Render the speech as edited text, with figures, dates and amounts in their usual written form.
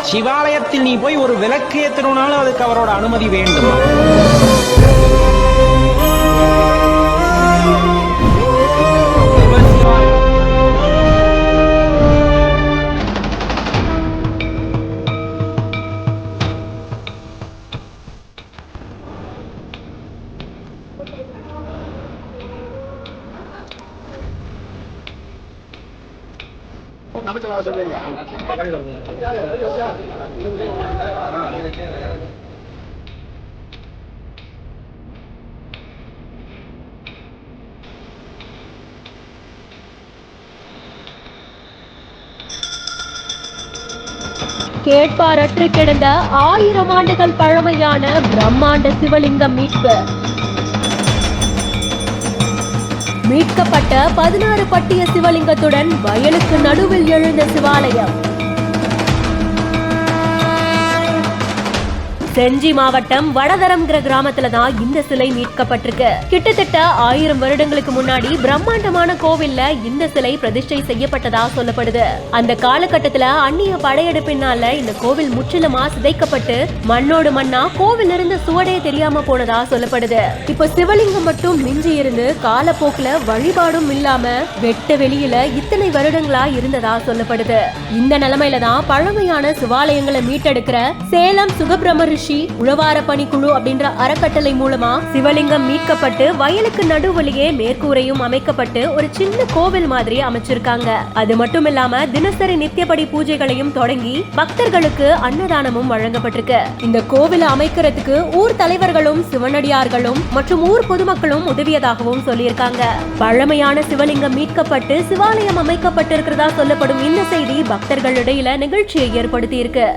சிவாலயத்தில் நீ போய் ஒரு விளக்கு ஏற்றணும்னாலும் அதுக்கு அவரோட அனுமதி வேண்டும். கேட்பாரற்று கிடந்த 1000 ஆண்டுகள் பழமையான பிரம்மாண்ட சிவலிங்கம் மீட்கப்பட்ட 16 பட்டிய சிவலிங்கத்துடன் வயலுக்கு நடுவில் எழுந்த சிவாலயம். செஞ்சி மாவட்டம் வடதரம்ங்கிற கிராமத்துல தான் இந்த சிலை மீட்கப்பட்டிருக்கு. கிட்டத்தட்ட 1000 வருடங்களுக்கு முன்னாடி பிரம்மாண்டமான கோவில்ல இந்த சிலை பிரதிஷ்டை செய்யப்பட்டதா சொல்லப்படுது. அந்த காலகட்டத்துல அந்நிய படையெடுப்பினால இந்த கோவில் முற்றிலுமா சிதைக்கப்பட்டு மண்ணோடு மண்ணா கோவில் இருந்து சுவடே தெரியாம போனதா சொல்லப்படுது. இப்ப சிவலிங்கம் மட்டும் மிஞ்சி இருந்து காலப்போக்குல வழிபாடும் இல்லாம வெட்ட வெளியில இத்தனை வருடங்களா இருந்ததா சொல்லப்படுது. இந்த நிலைமையில தான் பழமையான சிவாலயங்களை மீட்டெடுக்கிற சேலம் சுகபிரம உழவார பணிக்குழு அப்படின்ற அறக்கட்டளை மூலமா சிவலிங்கம் மீட்கப்பட்டு வயலுக்கு நடுவழியே மேற்கூரையும் அமைக்கப்பட்டு ஒரு சின்ன கோவில் மாதிரி அமைச்சிருக்காங்க. அது மட்டும் இல்லாம தினசரி நித்தியப்படி பூஜைகளையும் தொடங்கி பக்தர்களுக்கு அன்னதானமும் வழங்கப்பட்டிருக்கு. இந்த கோவிலை அமைக்கிறதுக்கு ஊர் தலைவர்களும் சிவனடியார்களும் மற்றும் ஊர் பொதுமக்களும் உதவியதாகவும் சொல்லியிருக்காங்க. பழமையான சிவலிங்கம் மீட்கப்பட்டு சிவாலயம் அமைக்கப்பட்டிருக்கிறதா சொல்லப்படும் இந்த செய்தி பக்தர்களிடையில நிகழ்ச்சியை ஏற்படுத்தி இருக்கு.